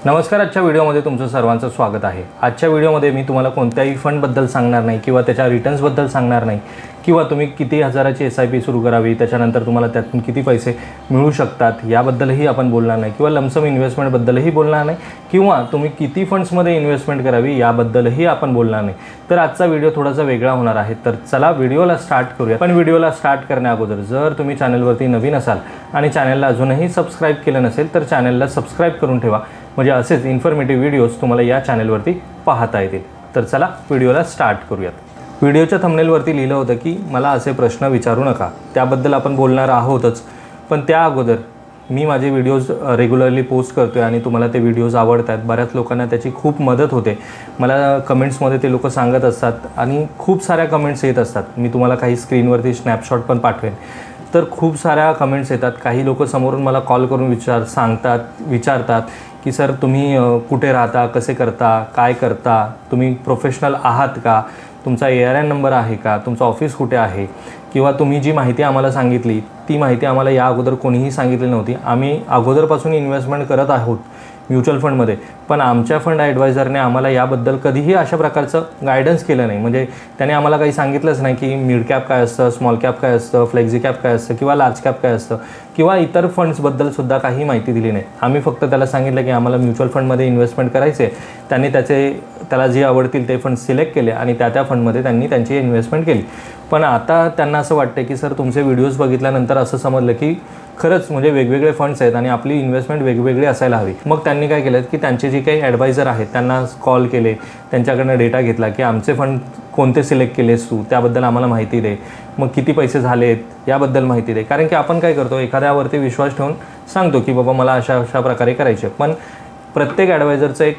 नमस्कार. आजच्या व्हिडिओमध्ये तुमचं सर्वांचं स्वागत आहे. आजच्या व्हिडिओमध्ये मी तुम्हाला कोणत्याही फंडबद्दल सांगणार नाही किंवा त्याच्या रिटर्न्सबद्दल सांगणार नाही किंवा तुम्ही किती हजाराची SIP सुरू करावी, त्याच्यानंतर तुम्हाला त्यातून किती पैसे मिळू शकतात याबद्दलही आपण बोलणार नाही किंवा लमसम इन्व्हेस्टमेंटबद्दलही बोलणार नाही किंवा तुम्ही किती फंड्समध्ये इन्व्हेस्टमेंट करावी याबद्दलही आपण बोलणार नाही. तर आजचा व्हिडिओ थोडासा वेगळा होणार आहे. तर चला व्हिडिओला स्टार्ट करूया. पण व्हिडिओला स्टार्ट करण्याअगोदर जर तुम्ही चॅनलवरती नवीन असाल आणि चॅनलला अजूनही सबस्क्राईब केलं नसेल तर चॅनलला सबस्क्राईब करून ठेवा, म्हणजे असेच इन्फॉर्मेटिव्ह व्हिडिओज तुम्हाला या चॅनलवरती पाहता येतील. तर चला व्हिडिओला स्टार्ट करूयात. व्हिडिओच्या थंबनेलवरती लिहिलं होतं की मला असे प्रश्न विचारू नका, त्याबद्दल आपण बोलणार आहोतच. पण त्या अगोदर मी माझे व्हिडिओज रेग्युलरली पोस्ट करतो आहे आणि तुम्हाला ते व्हिडिओज आवडतात. बऱ्याच लोकांना त्याची खूप मदत होते. मला कमेंट्समध्ये ते लोक सांगत असतात आणि खूप साऱ्या कमेंट्स येत असतात. मी तुम्हाला काही स्क्रीनवरती स्नॅपशॉट पण पाठवेन. तर खूप साऱ्या कमेंट्स येतात. काही लोक समोरून मला कॉल करून विचारतात की सर तुम्ही कुठे राहता, कसे करता, काय करता, तुम्ही प्रोफेशनल आहात का, तुमचा ARN नंबर आहे का, तुमचं ऑफिस कुठे आहे, किंवा तुम्ही जी माहिती आम्हाला सांगितली ती माहिती आम्हाला या अगोदर कोणीही सांगितली नव्हती. आम्ही अगोदरपासून इन्व्हेस्टमेंट करत आहोत म्युच्युअल फंडमध्ये, पण आमच्या फंड ॲडवायझरने आम्हाला याबद्दल कधीही अशा प्रकारचं गायडन्स केलं नाही. म्हणजे त्याने आम्हाला काही सांगितलंच नाही की मिड कॅप काय असतं, स्मॉल कॅप काय असतं, फ्लेक्झी कॅप काय असतं किंवा लार्ज कॅप काय असतं किंवा इतर फंड्सबद्दलसुद्धा काही माहिती दिली नाही. आम्ही फक्त त्याला सांगितलं की आम्हाला म्युच्युअल फंडमध्ये इन्व्हेस्टमेंट करायचे. त्यांनी त्याला जे आवडतील ते फंड सिलेक्ट केले आणि त्या फंडमध्ये त्यांनी त्यांची इन्व्हेस्टमेंट केली. पण आता त्यांना असं वाटतं की सर तुमचे व्हिडिओज बघितल्यानंतर असं समजलं की खरंच म्हणजे वेगवेगळे फंड्स आहेत आणि आपली इन्व्हेस्टमेंट वेगवेगळी असायला हवी. मग त्यांनी काय केलं की त्यांचे जे काही ॲडवायझर आहेत त्यांना कॉल केले, त्यांच्याकडनं डेटा घेतला की आमचे फंड कोणते सिलेक्ट केलेस तू, त्याबद्दल आम्हाला माहिती दे, मग किती पैसे झालेत याबद्दल माहिती दे. कारण की आपण काय करतो, एखाद्यावरती विश्वास ठेवून सांगतो की बाबा मला अशा प्रकारे करायचे. पण प्रत्येक ॲडवायझरचं एक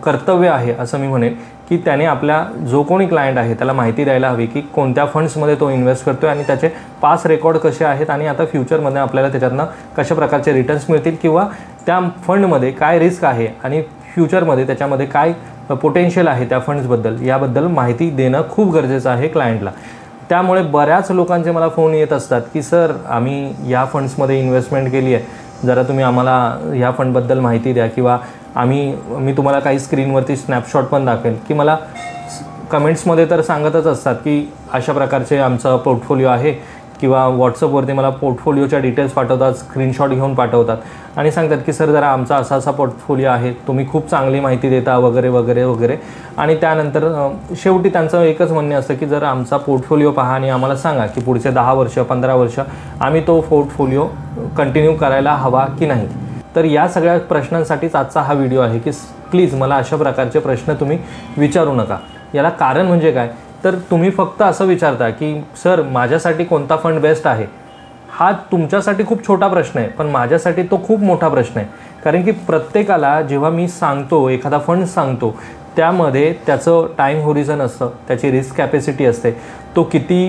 कर्तव्य आहे असं मी म्हणेन की त्याने आपल्या जो कोणी क्लायंट आहे त्याला माहिती द्यायला हवी की कोणत्या फंड्समध्ये तो इन्व्हेस्ट करतो आहे आणि त्याचे पास रेकॉर्ड कसे आहेत आणि आता फ्युचरमध्ये आपल्याला त्याच्यातनं कशा प्रकारचे रिटर्न्स मिळतील किंवा त्या फंडमध्ये काय रिस्क आहे आणि फ्युचरमध्ये त्याच्यामध्ये काय पोटेन्शियल आहे त्या फंड्सबद्दल याबद्दल माहिती देणं खूप गरजेचं आहे क्लायंटला. त्यामुळे बऱ्याच लोकांचे मला फोन येत असतात की सर आम्ही या फंड्समध्ये इन्व्हेस्टमेंट केली आहे, जरा तुम्ही आम्हाला ह्या फंडबद्दल माहिती द्या. किंवा मी तुम्हाला काही स्क्रीनवरती स्नॅपशॉट पण दाखवेल की मला कमेंट्समध्ये तर सांगतच असतात की अशा प्रकारचे आमचा पोर्टफोलिओ आहे किंवा व्हॉट्सअपवरती मला पोर्टफोलिओच्या डिटेल्स पाठवतात, स्क्रीनशॉट घेऊन पाठवतात आणि सांगतात की सर जरा आमचा असा पोर्टफोलिओ आहे, तुम्ही खूप चांगली माहिती देता वगैरे वगैरे वगैरे. आणि त्यानंतर शेवटी त्यांचं एकच म्हणणं असतं की जर आमचा पोर्टफोलिओ पहा आणि आम्हाला सांगा की पुढचे 10 वर्ष 15 वर्ष आम्ही तो पोर्टफोलिओ कंटिन्यू करायला हवा की नाही. तर या सगळ्या प्रश्नांसाठीच आजचा हा व्हिडिओ आहे की प्लीज मला अशा प्रकारचे प्रश्न तुम्ही विचारू नका. याला कारण म्हणजे काय, तर तुम्ही फक्त असं विचारता की सर माझ्यासाठी कोणता फंड बेस्ट आहे. हा तुमच्यासाठी खूप छोटा प्रश्न आहे, पण माझ्यासाठी तो खूप मोठा प्रश्न आहे. कारण की प्रत्येकाला जेव्हा मी सांगतो एखादा फंड सांगतो त्यामध्ये त्याचं टाईम होरिझन असतं, त्याची रिस्क कॅपॅसिटी असते, तो किती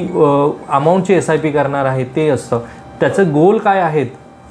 अमाऊंटची SIP करणार आहे ते असतं, त्याचं गोल काय आहेत.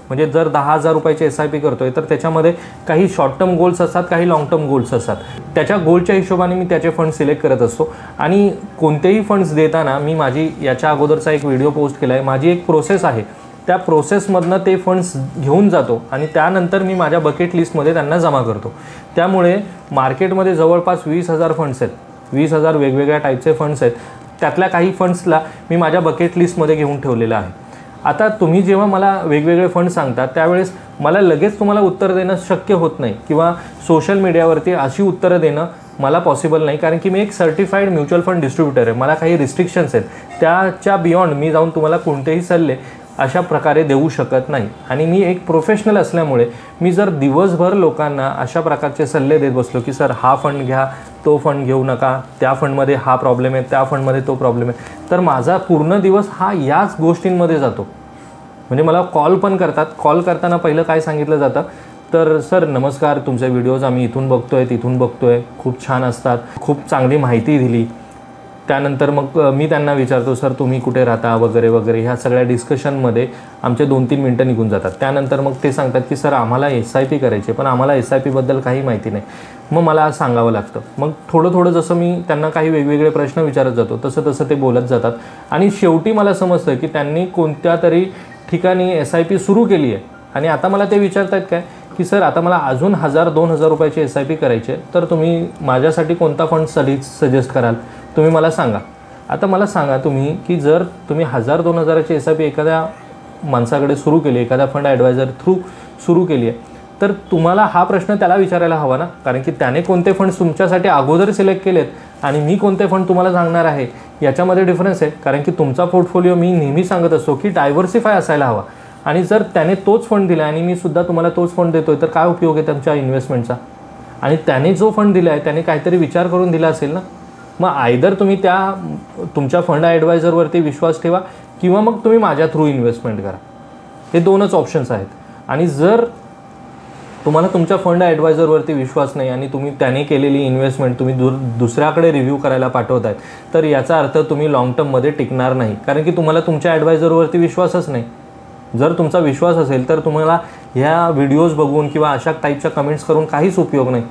म्हणजे जर 10,000 रुपयाची SIP करतो आहे तर त्याच्यामध्ये काही शॉर्ट टर्म गोल्स असतात, काही लाँग टर्म गोल्स असतात. त्याच्या गोलच्या हिशोबाने मी त्याचे फंड सिलेक्ट करत असतो. आणि कोणतेही फंड्स देताना मी माझी याच्या अगोदरचा एक व्हिडिओ पोस्ट केला आहे, माझी एक प्रोसेस आहे. त्या प्रोसेसमधनं ते फंड्स घेऊन जातो आणि त्यानंतर मी माझ्या बकेट लिस्टमध्ये त्यांना जमा करतो. त्यामुळे मार्केटमध्ये जवळपास 20,000 फंड्स आहेत, 20,000 वेगवेगळ्या टाईपचे फंड्स आहेत. त्यातल्या काही फंड्सला मी माझ्या बकेट लिस्टमध्ये घेऊन ठेवलेलं आहे. आता तुम्ही जेव्हा मला वेगवेगळे फंड सांगता त्यावेळेस मला लगेच तुम्हाला उत्तर देणं शक्य होत नाही किंवा सोशल मीडियावरती अशी उत्तरं देणं मला पॉसिबल नाही. कारण की मी एक सर्टिफाईड म्युच्युअल फंड डिस्ट्रीब्युटर आहे. मला काही रिस्ट्रिक्शन्स आहेत, त्याच्या बियॉन्ड मी जाऊन तुम्हाला कोणतेही सल्ले अशा प्रकारे देऊ शकत नाही. आणि मी एक प्रोफेशनल असल्यामुळे मी जर दिवसभर लोकांना अशा प्रकारचे सल्ले देत बसलो की सर हा फंड घ्या, तो फंड घेऊ नका, त्या फंडमध्ये हा प्रॉब्लेम आहे, त्या फंडमध्ये तो प्रॉब्लेम आहे, तर माझा पूर्ण दिवस हा याच गोष्टींमध्ये जातो. म्हणजे मला कॉल पण करतात. कॉल करताना पहिलं काय सांगितलं जातं, तर सर नमस्कार, तुमचे व्हिडिओज आम्ही इथून बघतोय तिथून बघतोय, खूप छान असतात, खूप चांगली माहिती दिली. त्यानंतर मग मी त्यांना विचारतो सर तुम्ही कुठे राहता वगैरे वगैरे. ह्या सगळ्या डिस्कशनमध्ये आमचे 2-3 मिनटं निघून जातात. त्यानंतर मग ते सांगतात की सर आम्हाला SIP करायचे, पण आम्हाला SIPबद्दल काही माहिती नाही. मग मला सांगावं लागतं. मग थोडं जसं मी त्यांना काही वेगवेगळे प्रश्न विचारत जातो तसं ते बोलत जातात. आणि शेवटी मला समजतं की त्यांनी कोणत्या तरी ठिकाणी SIP सुरू केली आहे आणि आता मला ते विचारतात काय की सर आता मला अजून 1000-2000 रुपयाची SIP करायची आहे, तर तुम्ही माझ्यासाठी कोणता फंड सजेस्ट कराल, तुम्ही मला सांगा. आता मला सांगा तुम्ही की जर तुम्ही 1000-2000ची SIP एखाद्या माणसाकडे सुरू केली, एखाद्या फंड ॲडवायझर थ्रू सुरू केली आहे, तर तुम्हाला हा प्रश्न त्याला विचारायला हवा ना, कारण की त्याने कोणते फंड्स तुमच्यासाठी अगोदर सिलेक्ट केलेत आणि मी कोणते फंड तुम्हाला सांगणार आहे याच्यामध्ये डिफरन्स आहे. कारण की तुमचा पोर्टफोलिओ मी नेहमी सांगत असतो की डायव्हर्सिफाय असायला हवा. आणि जर त्याने तोच फंड दिला आणि मी सुद्धा तुम्हाला तोच फंड देतोय, तर काय उपयोग आहे तुमच्या इन्व्हेस्टमेंटचा. आणि त्याने जो फंड दिला आहे त्याने काहीतरी विचार करून दिला असेल ना. मग आयदर तुम्ही तुमच्या फंड ॲडवायझरवरती विश्वास ठेवा किंवा मग तुम्ही माझ्या थ्रू इन्व्हेस्टमेंट करा. हे दोनच ऑप्शन्स आहेत. आणि जर तुम्हाला तुमच्या फंड ॲडवायझरवरती विश्वास नाही आणि तुम्ही त्याने केलेली इन्व्हेस्टमेंट तुम्ही दुसऱ्याकडे रिव्ह्यू करायला पाठवत आहेत, तर याचा अर्थ तुम्ही लाँग टर्ममध्ये टिकणार नाही, कारण की तुम्हाला तुमच्या ॲडवायझरवरती विश्वासच नाही. जर तुमचा विश्वास असेल तर तुम्हाला ह्या व्हिडिओज बघून किंवा अशा टाईपच्या कमेंट्स करून काहीच उपयोग नाही.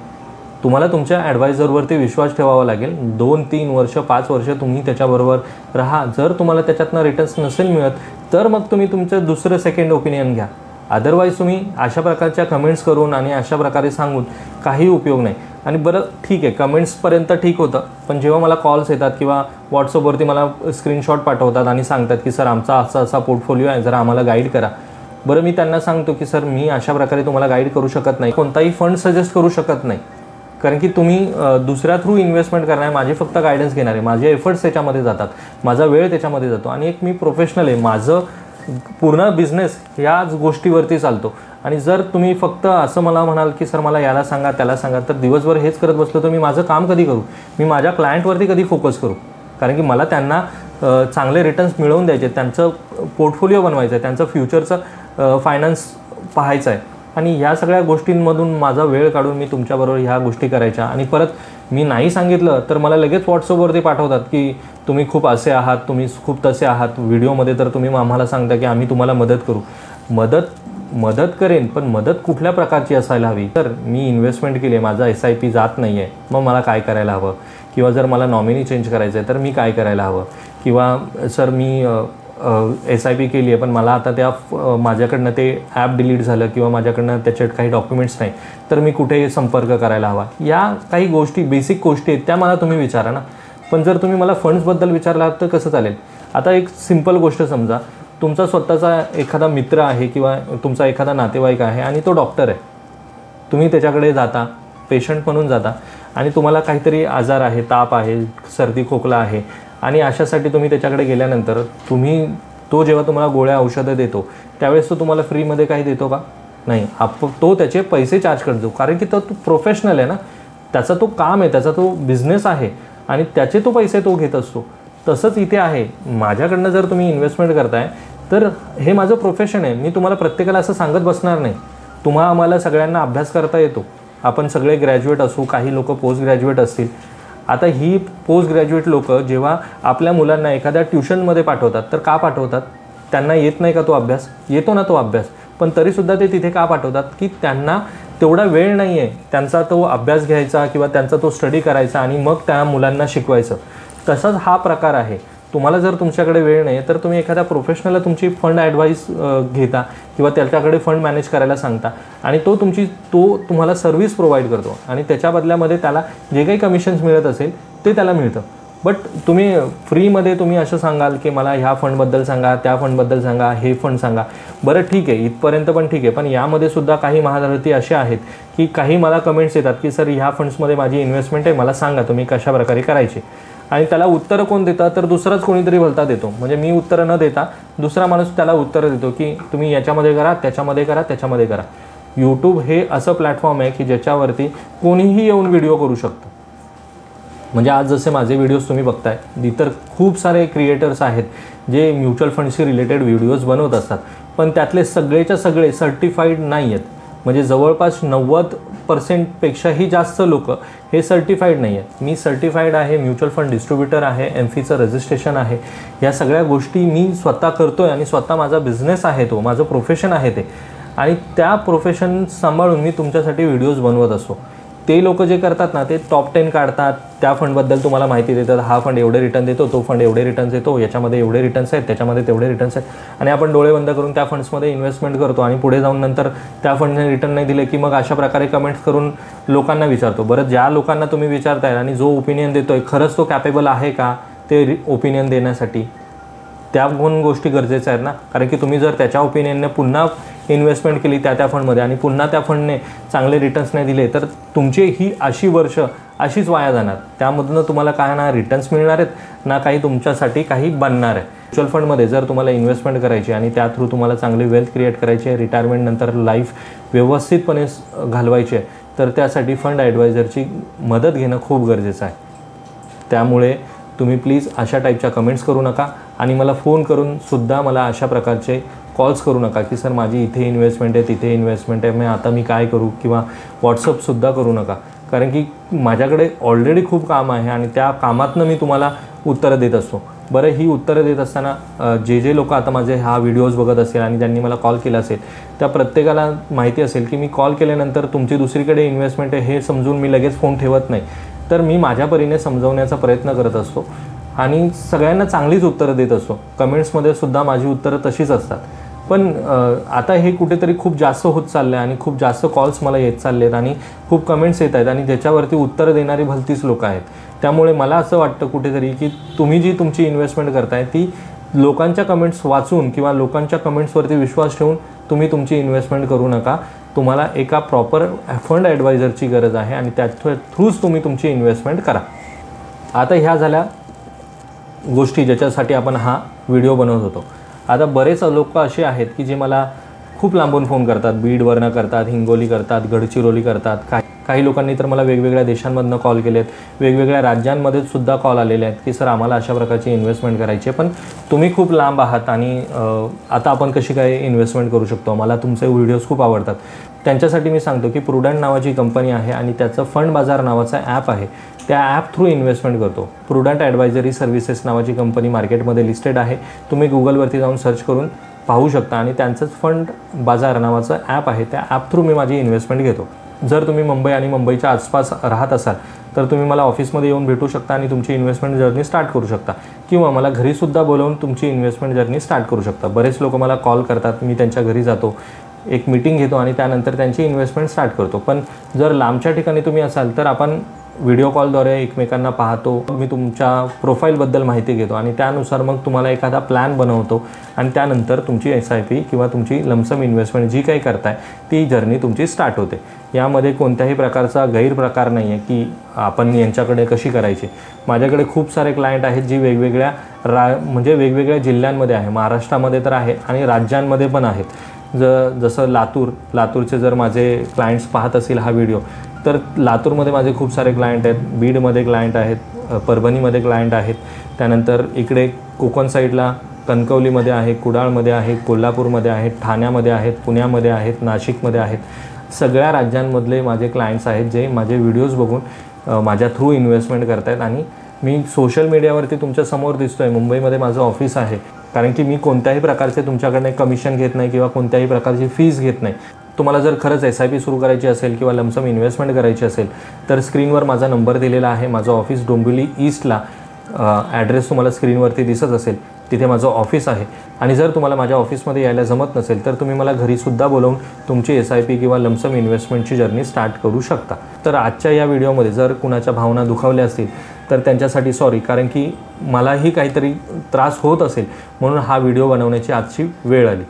तुम्हाला तुमच्या ॲडवायझरवरती विश्वास ठेवावा लागेल. 2-3 वर्ष 5 वर्ष तुम्ही त्याच्याबरोबर राहा. जर तुम्हाला त्याच्यातनं रिटर्न्स नसेल मिळत, तर मग तुम्ही तुमचं दुसरं सेकंड ओपिनियन घ्या. अदरवाईज तुम्ही अशा प्रकारच्या कमेंट्स करून आणि अशा प्रकारे सांगून काही उपयोग नाही. आणि बरं ठीक आहे, कमेंट्सपर्यंत ठीक होतं, पण जेव्हा मला कॉल्स येतात किंवा व्हॉट्सअपवरती मला स्क्रीनशॉट पाठवतात आणि सांगतात की सर आमचा असा पोर्टफोलिओ आहे, जरा आम्हाला गाईड करा. बरं, मी त्यांना सांगतो की सर मी अशा प्रकारे तुम्हाला गाईड करू शकत नाही, कोणताही फंड सजेस्ट करू शकत नाही, कारण की तुम्ही दुसऱ्या थ्रू इन्व्हेस्टमेंट करणार आहे. माझे फक्त गायडन्स घेणार आहे, माझे एफर्ट्स त्याच्यामध्ये जातात, माझा वेळ त्याच्यामध्ये जातो. आणि एक मी प्रोफेशनल आहे, माझं पूर्ण बिझनेस ह्याच गोष्टीवरती चालतो. आणि जर तुम्ही फक्त असं मला म्हणाल की सर मला याला सांगा त्याला सांगा, तर दिवसभर हेच करत बसलो तर मी माझं काम कधी करू, मी माझ्या क्लायंटवरती कधी फोकस करू. कारण की मला त्यांना चांगले रिटर्न्स मिळवून द्यायचे, त्यांचं पोर्टफोलिओ बनवायचं आहे, त्यांचं फ्युचरचं फायनान्स पाहायचं आहे. आणि ह्या सगळ्या गोष्टींमधून माझा वेळ काढून मी तुमच्याबरोबर ह्या गोष्टी करायच्या. आणि परत मी नाही सांगितलं तर मला लगेच व्हॉट्सअपवरती पाठवतात की तुम्ही खूप असे आहात, तुम्ही खूप तसे आहात, व्हिडिओमध्ये तर तुम्ही आम्हाला सांगता की आम्ही तुम्हाला मदत करू. मदत करेन, पण मदत कुठल्या प्रकारची असायला हवी. तर मी इन्व्हेस्टमेंट केली आहे, माझा SIP जात नाही आहे, मग मला काय करायला हवं. किंवा जर मला नॉमिनी चेंज करायचं आहे तर मी काय करायला हवं. किंवा सर मी SIP केली आहे पण मला आता माझ्याकडनं ते ॲप डिलीट झालं किंवा माझ्याकडनं त्याच्यात काही डॉक्युमेंट्स नाही, तर मी कुठे संपर्क करायला हवा. या काही गोष्टी बेसिक गोष्टी आहेत त्या मला तुम्ही विचारा ना. पण जर तुम्ही मला फंड्सबद्दल विचारला तर कसं चालेल. आता एक सिंपल गोष्ट समजा, तुमचा स्वतःचा एखादा मित्र आहे किंवा तुमचा एखादा नातेवाईक आहे आणि तो डॉक्टर आहे. तुम्ही त्याच्याकडे जाता, पेशंट म्हणून जाता आणि तुम्हाला काहीतरी आजार आहे, ताप आहे, सर्दी खोकला आहे आणि अशासाठी तुम्ही त्याच्याकडे गेल्यानंतर तो जेव्हा तुम्हाला गोळ्या औषधं देतो त्यावेळेस तो तुम्हाला फ्रीमध्ये काही देतो का? नाही. तो त्याचे पैसे चार्ज करतो, कारण की तो प्रोफेशनल आहे ना, त्याचा तो काम आहे, त्याचा तो बिझनेस आहे आणि त्याचे तो पैसे तो घेत असतो. तसंच इथे आहे. माझ्याकडनं जर तुम्ही इन्व्हेस्टमेंट करताय तर हे माझं प्रोफेशन आहे. मी तुम्हाला प्रत्येकाला असं सांगत बसणार नाही. आम्हाला सगळ्यांना अभ्यास करता येतो. आपण सगळे ग्रॅज्युएट असू, काही लोक पोस्ट ग्रॅज्युएट असतील. आता ही पोस्ट ग्रॅज्युएट लोक जेव्हा आपल्या मुलांना एखाद्या ट्युशनमध्ये पाठवतात तर का पाठवतात? त्यांना येत नाही का तो अभ्यास? येतो ना तो अभ्यास, पण तरीसुद्धा ते तिथे का पाठवतात? की त्यांना तेवढा वेळ नाही आहे त्यांचा तो अभ्यास घ्यायचा किंवा त्यांचा तो स्टडी करायचा आणि मग त्या मुलांना शिकवायचं. तसाच हा प्रकार आहे. तुम्हाला जर तुमच्याकडे वेळ नाही तर तुम्ही एखाद्या प्रोफेशनलला तुमची फंड ॲडवाईस घेता किंवा त्याच्याकडे फंड मॅनेज करायला सांगता आणि तो तुम्हाला सर्व्हिस प्रोव्हाइड करतो आणि त्याच्या बदल्यामध्ये त्याला जे काही कमिशन्स मिळत असेल ते त्याला मिळतं. बट तुम्ही फ्रीमध्ये तुम्ही असं सांगाल की मला ह्या फंडबद्दल सांगा, त्या फंडबद्दल सांगा, हे फंड सांगा. बरं ठीक आहे, इथपर्यंत पण ठीक आहे. पण यामध्ये सुद्धा काही महारथी असे आहेत की काही मला कमेंट्स येतात की सर ह्या फंड्समध्ये माझी इन्व्हेस्टमेंट आहे, मला सांगा तुम्ही कशा प्रकारे करायची. आणि त्याला उत्तरं कोण देतं? तर दुसराच कोणीतरी भलता देतो. म्हणजे मी उत्तरं न देता दुसरा माणूस त्याला उत्तरं देतो की तुम्ही याच्यामध्ये करा, त्याच्यामध्ये करा, त्याच्यामध्ये करा. यूट्यूब हे असं प्लॅटफॉर्म आहे की ज्याच्यावरती कोणीही येऊन व्हिडिओ करू शकतं. म्हणजे आज जसे माझे व्हिडिओज तुम्ही बघताय, इतर खूप सारे क्रिएटर्स आहेत जे म्युच्युअल फंडशी रिलेटेड व्हिडिओज बनवत असतात, पण त्यातले सगळेच्या सगळे सर्टिफाईड नाही आहेत. म्हणजे जवळपास 90%पेक्षाही जास्त लोक हे सर्टिफाईड नाही आहेत. मी सर्टिफाईड आहे, म्युच्युअल फंड डिस्ट्रीब्युटर आहे, MFIचं रजिस्ट्रेशन आहे. या सगळ्या गोष्टी मी स्वतः करतो आहे आणि स्वतः माझा बिझनेस आहे, तो माझं प्रोफेशन आहे ते. आणि त्या प्रोफेशन सांभाळून मी तुमच्यासाठी व्हिडिओज बनवत असतो. ते लोक जे करतात ना ते टॉप 10 काढतात, त्या फंडबद्दल तुम्हाला माहिती देतात, हा फंड एवढे रिटर्न देतो, तो फंड एवढे रिटर्न्स देतो, याच्यामध्ये एवढे रिटर्न्स आहेत, त्याच्यामध्ये तेवढे रिटर्न्स आहेत, आणि आपण डोळे बंद करून त्या फंड्समध्ये इन्व्हेस्टमेंट करतो आणि पुढे जाऊन नंतर त्या फंडने रिटर्न नाही दिले की मग अशा प्रकारे कमेंट्स करून लोकांना विचारतो. बरं, ज्या लोकांना तुम्ही विचारताय आणि जो ओपिनियन देतोय खरंच तो कॅपेबल आहे का ते ओपिनियन देण्यासाठी, त्या दोन गोष्टी गरजेच्या आहेत ना. कारण की तुम्ही जर त्याच्या ओपिनियनने पुन्हा इन्व्हेस्टमेंट केली त्या फंडमध्ये आणि पुन्हा त्या फंडने चांगले रिटर्न्स नाही दिले तर तुमची ही अशी वर्ष अशीच वाया जाणार. त्यामधून तुम्हाला काय ना रिटर्न्स मिळणार आहेत ना काही तुमच्यासाठी काही बनणार आहे. म्युच्युअल फंडमध्ये जर तुम्हाला इन्व्हेस्टमेंट करायची आणि त्या थ्रू तुम्हाला चांगली वेल्थ क्रिएट करायची आहे, रिटायरमेंट नंतर लाईफ व्यवस्थितपणे घालवायची आहे, तर त्यासाठी फंड ॲडवायझरची मदत घेणं खूप गरजेचं आहे. त्यामुळे तुम्ही प्लीज अशा टाईपच्या कमेंट्स करू नका आणि मला फोन करून सुद्धा मला अशा प्रकारचे कॉल्स करू नका की सर माझी इथे इन्व्हेस्टमेंट आहे, तिथे इन्व्हेस्टमेंट आहे, आता मी काय करू, किंवा व्हॉट्सअपसुद्धा करू नका. कारण की माझ्याकडे ऑलरेडी खूप काम आहे आणि त्या कामातनं मी तुम्हाला उत्तरं देत असतो. बरं, ही उत्तरं देत असताना जे लोक आता माझे हा व्हिडिओज बघत असेल आणि त्यांनी मला कॉल केला असेल त्या प्रत्येकाला माहिती असेल की मी कॉल केल्यानंतर तुमची दुसरीकडे इन्व्हेस्टमेंट आहे हे समजून मी लगेच फोन ठेवत नाही. तर मी माझ्या परीने समजवण्याचा प्रयत्न करत असतो आणि सगळ्यांना चांगलीच उत्तरं देत असतो. कमेंट्समध्ये सुद्धा माझी उत्तरं तशीच असतात. पण आता हे कुठेतरी खूप जास्त होत चाललं आहे आणि खूप जास्त कॉल्स मला येत चालले आहेत आणि खूप कमेंट्स येत आहेत आणि ज्याच्यावरती उत्तरं देणारी भलतीच लोकं आहेत. त्यामुळे मला असं वाटतं कुठेतरी की तुम्ही जी तुमची इन्व्हेस्टमेंट करताय ती लोकांच्या कमेंट्स वाचून किंवा लोकांच्या कमेंट्सवरती विश्वास ठेवून तुम्ही तुमची इन्व्हेस्टमेंट करू नका. तुम्हाला एका प्रॉपर फंड ॲडवायझरची गरज आहे आणि त्या थ्रूच तुम्ही तुमची इन्व्हेस्टमेंट करा. आता ह्या झाल्या गोष्टी ज्याच्यासाठी आपण हा व्हिडिओ बनवत होतो. आता बरेच लोक असे आहेत की जे मला खूप लांबून फोन करतात, बीडवरनं करतात, हिंगोली करतात, गडचिरोली करतात. काही लोकांनी तर मला वेगवेगळ्या देशांमधनं कॉल केलेत, वेगवेगळ्या राज्यांमध्ये सुद्धा कॉल आलेले आहेत की सर आम्हाला अशा प्रकारची इन्व्हेस्टमेंट करायची आहे, पण तुम्ही खूप लांब आहात आणि आता आपण कशी काय इन्व्हेस्टमेंट करू शकतो, मला तुमचे व्हिडिओज खूप आवडतात. त्यांच्यासाठी मी सांगतो की प्रुडंट नावाची कंपनी आहे आणि त्याचं फंड बाजार नावाचा ॲप आहे. त्या ॲप थ्रू इन्व्हेस्टमेंट करतो. प्रुडंट ॲडवायझरी सर्व्हिसेस नावाची कंपनी मार्केटमध्ये लिस्टेड आहे. तुम्ही गुगलवरती जाऊन सर्च करून पाहू शकता आणि त्यांचंच फंड बाजार नावाचं ॲप आहे. त्या ॲप थ्रू मी माझी इन्व्हेस्टमेंट घेतो. जर तुम्ही मुंबई आणि मुंबईच्या आसपास राहत असाल तर तुम्ही मला ऑफिसमध्ये येऊन भेटू शकता आणि तुमची इन्व्हेस्टमेंट जर्नी स्टार्ट करू शकता किंवा मला घरीसुद्धा बोलवून तुमची इन्व्हेस्टमेंट जर्नी स्टार्ट करू शकता. बरेच लोक मला कॉल करतात, मी त्यांच्या घरी जातो, एक मीटिंग घेतो आणि त्यानंतर त्यांची इन्व्हेस्टमेंट स्टार्ट करतो. पण जर लांबच्या ठिकाणी तुम्ही असाल तर आपण व्हिडिओ कॉलद्वारे एकमेकांना पाहतो, मी तुमच्या प्रोफाईलबद्दल माहिती घेतो आणि त्यानुसार मग तुम्हाला एखादा प्लॅन बनवतो आणि त्यानंतर तुमची SIP किंवा तुमची लमसम इन्व्हेस्टमेंट जी काही करताय ती जर्नी तुमची स्टार्ट होते. यामध्ये कोणत्याही प्रकारचा गैरप्रकार नाही आहे की आपण यांच्याकडे कशी करायची. माझ्याकडे खूप सारे क्लायंट आहेत जी वेगवेगळ्या म्हणजे वेगवेगळ्या जिल्ह्यांमध्ये आहे, महाराष्ट्रामध्ये तर आहे आणि राज्यांमध्ये पण आहेत. जसं लातूरचे जर माझे क्लायंट्स पाहत असतील हा व्हिडिओ तर लातूरमध्ये माझे खूप सारे क्लायंट आहेत, बीडमध्ये क्लायंट आहेत, परभणीमध्ये क्लायंट आहेत, त्यानंतर इकडे कोकण साईडला कणकवलीमध्ये आहे, कुडाळमध्ये आहे, कोल्हापूरमध्ये आहेत, ठाण्यामध्ये आहेत, पुण्यामध्ये आहेत, नाशिकमध्ये आहेत. सगळ्या राज्यांमधले माझे क्लायंट्स आहेत जे माझे व्हिडिओज बघून माझ्या थ्रू इन्व्हेस्टमेंट करत आहेत आणि मी सोशल मीडियावरती तुमच्यासमोर दिसतो आहे. मुंबईमध्ये माझं ऑफिस आहे कारण की मी कोणत्याही प्रकारचे तुमच्याकडनं कमिशन घेत नाही किंवा कोणत्याही प्रकारची फीस घेत नाही. तुम्हाला जर खरंच SIP सुरू करायची असेल किंवा लमसम इन्व्हेस्टमेंट करायची असेल तर स्क्रीनवर माझा नंबर दिलेला आहे. माझं ऑफिस डोंबिवली ईस्टला, ॲड्रेस तुम्हाला स्क्रीनवरती दिसत असेल, तिथे माझं ऑफिस आहे. आणि जर तुम्हाला माझ्या ऑफिसमध्ये यायला जमत नसेल तर तुम्ही मला घरीसुद्धा बोलवून तुमची SIP किंवा लमसम इन्व्हेस्टमेंटची जर्नी स्टार्ट करू शकता. तर आजच्या या व्हिडिओमध्ये जर कुणाच्या भावना दुखावल्या असतील तर त्यांच्यासाठी सॉरी, कारण की मलाही काहीतरी त्रास होत असेल म्हणून हा व्हिडिओ बनवण्याची आजची वेळ आली.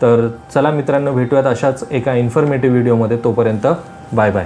तर चला मित्रांनो, भेटूयात अशाच एका इन्फॉर्मेटिव्ह व्हिडिओमध्ये. तोपर्यंत बाय बाय.